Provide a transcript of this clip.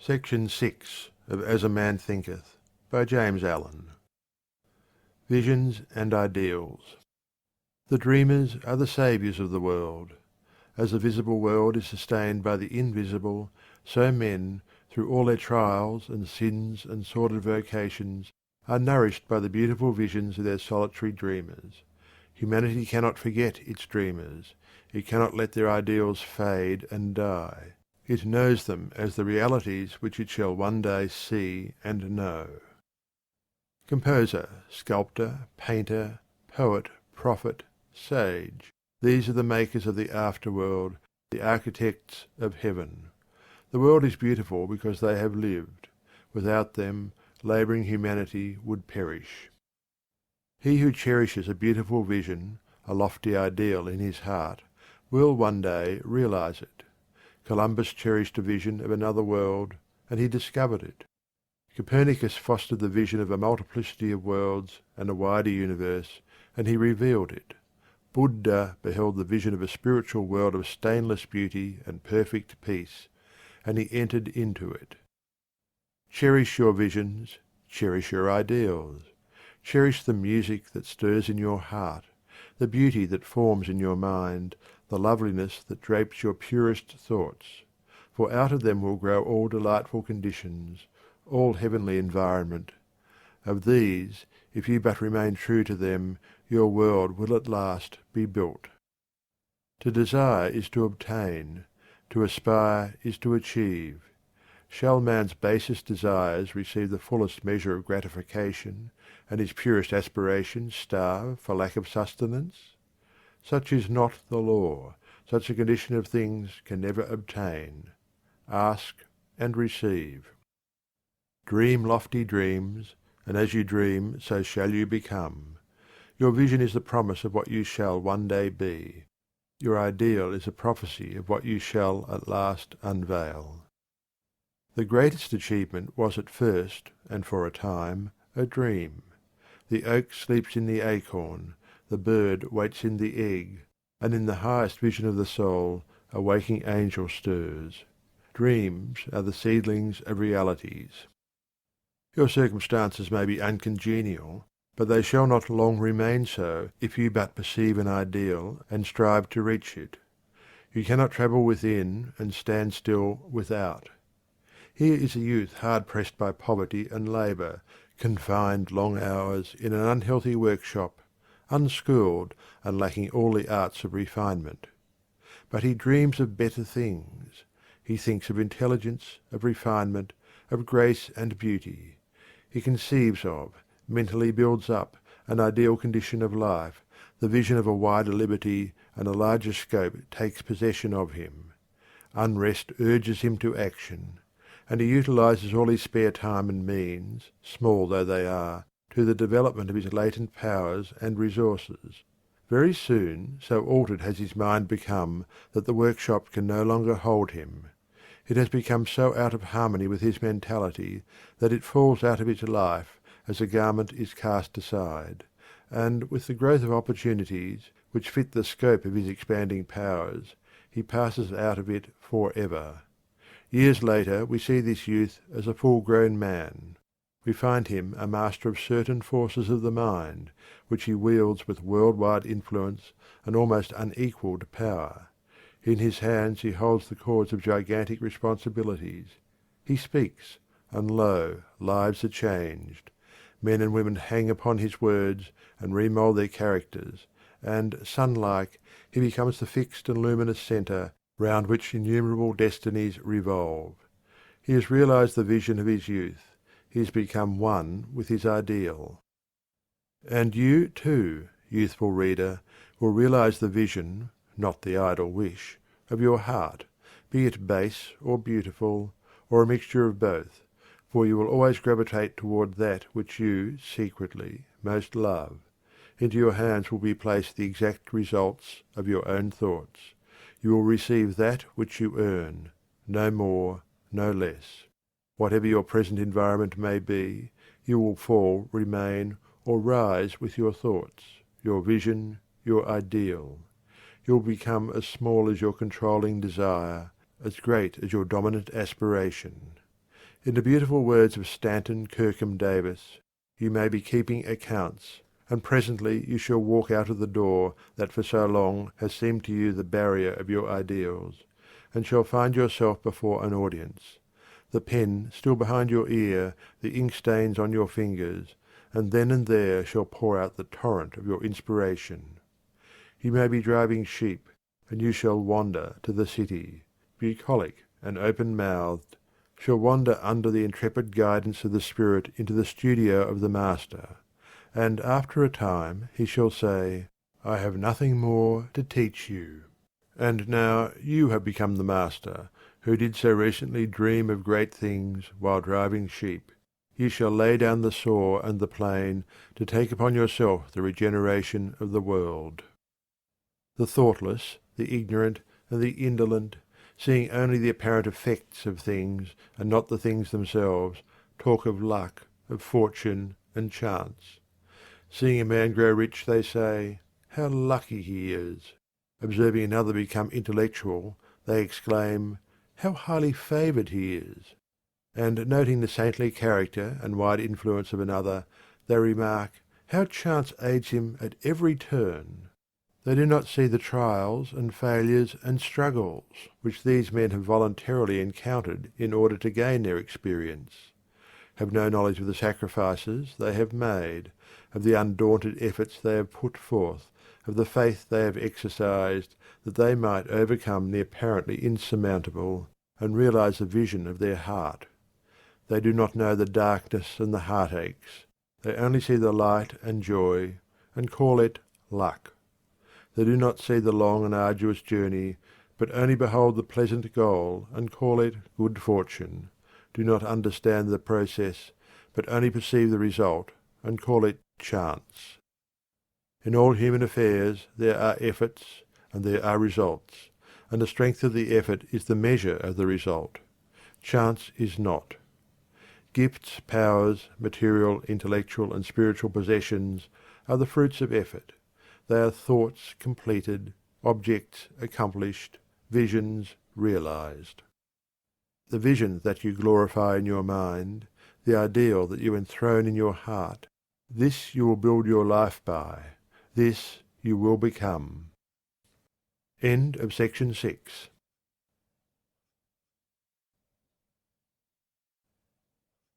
Section 6 of As a Man Thinketh by James Allen. Visions and Ideals. The dreamers are the saviours of the world. As the visible world is sustained by the invisible, so men, through all their trials and sins and sordid vocations, are nourished by the beautiful visions of their solitary dreamers. Humanity cannot forget its dreamers. It cannot let their ideals fade and die. It knows them as the realities which it shall one day see and know. Composer, sculptor, painter, poet, prophet, sage, these are the makers of the afterworld, the architects of heaven. The world is beautiful because they have lived. Without them, labouring humanity would perish. He who cherishes a beautiful vision, a lofty ideal in his heart, will one day realise it. Columbus cherished a vision of another world, and he discovered it. Copernicus fostered the vision of a multiplicity of worlds and a wider universe, and he revealed it. Buddha beheld the vision of a spiritual world of stainless beauty and perfect peace, and he entered into it. Cherish your visions, cherish your ideals. Cherish the music that stirs in your heart, the beauty that forms in your mind, the loveliness that drapes your purest thoughts, for out of them will grow all delightful conditions, all heavenly environment. Of these, if you but remain true to them, your world will at last be built. To desire is to obtain, to aspire is to achieve. Shall man's basest desires receive the fullest measure of gratification, and his purest aspirations starve for lack of sustenance? Such is not the law. Such a condition of things can never obtain. Ask and receive. Dream lofty dreams, and as you dream, so shall you become. Your vision is the promise of what you shall one day be. Your ideal is a prophecy of what you shall at last unveil. The greatest achievement was at first, and for a time, a dream. The oak sleeps in the acorn, the bird waits in the egg, and in the highest vision of the soul a waking angel stirs. Dreams are the seedlings of realities. Your circumstances may be uncongenial, but they shall not long remain so if you but perceive an ideal and strive to reach it. You cannot travel within and stand still without. Here is a youth hard pressed by poverty and labour, confined long hours in an unhealthy workshop, unschooled and lacking all the arts of refinement. But he dreams of better things. He thinks of intelligence, of refinement, of grace and beauty. He conceives of, mentally builds up, an ideal condition of life. The vision of a wider liberty and a larger scope takes possession of him. Unrest urges him to action, and he utilises all his spare time and means, small though they are, to the development of his latent powers and resources. Very soon, so altered has his mind become that the workshop can no longer hold him. It has become so out of harmony with his mentality that it falls out of his life as a garment is cast aside, and with the growth of opportunities which fit the scope of his expanding powers, he passes out of it for ever. Years later we see this youth as a full-grown man. We find him a master of certain forces of the mind, which he wields with world-wide influence and almost unequalled power. In his hands he holds the cords of gigantic responsibilities. He speaks, and lo, lives are changed. Men and women hang upon his words and remould their characters, and, sun-like, he becomes the fixed and luminous centre round which innumerable destinies revolve. He has realised the vision of his youth. He has become one with his ideal. And you, too, youthful reader, will realise the vision, not the idle wish, of your heart, be it base or beautiful, or a mixture of both, for you will always gravitate toward that which you, secretly, most love. Into your hands will be placed the exact results of your own thoughts. You will receive that which you earn, no more, no less. Whatever your present environment may be, you will fall, remain, or rise with your thoughts, your vision, your ideal. You will become as small as your controlling desire, as great as your dominant aspiration. In the beautiful words of Stanton Kirkham Davis, you may be keeping accounts, and presently you shall walk out of the door that for so long has seemed to you the barrier of your ideals, and shall find yourself before an audience, the pen still behind your ear, the ink stains on your fingers, and then and there shall pour out the torrent of your inspiration. You may be driving sheep, and you shall wander to the city, bucolic and open-mouthed, shall wander under the intrepid guidance of the Spirit into the studio of the Master, and after a time he shall say, I have nothing more to teach you. And now you have become the Master, who did so recently dream of great things while driving sheep. You shall lay down the saw and the plane to take upon yourself the regeneration of the world. The thoughtless, the ignorant, and the indolent, seeing only the apparent effects of things and not the things themselves, talk of luck, of fortune, and chance. Seeing a man grow rich, they say, How lucky he is! Observing another become intellectual, they exclaim, How highly favoured he is! And noting the saintly character and wide influence of another, they remark, How chance aids him at every turn! They do not see the trials and failures and struggles which these men have voluntarily encountered in order to gain their experience, have no knowledge of the sacrifices they have made, of the undaunted efforts they have put forth, of the faith they have exercised, that they might overcome the apparently insurmountable and realize the vision of their heart. They do not know the darkness and the heartaches. They only see the light and joy, and call it luck. They do not see the long and arduous journey, but only behold the pleasant goal, and call it good fortune, do not understand the process, but only perceive the result, and call it chance. In all human affairs there are efforts, and there are results, and the strength of the effort is the measure of the result. Chance is not. Gifts, powers, material, intellectual, and spiritual possessions are the fruits of effort. They are thoughts completed, objects accomplished, visions realized. The vision that you glorify in your mind, the ideal that you enthrone in your heart, this you will build your life by, this you will become. End of section 6.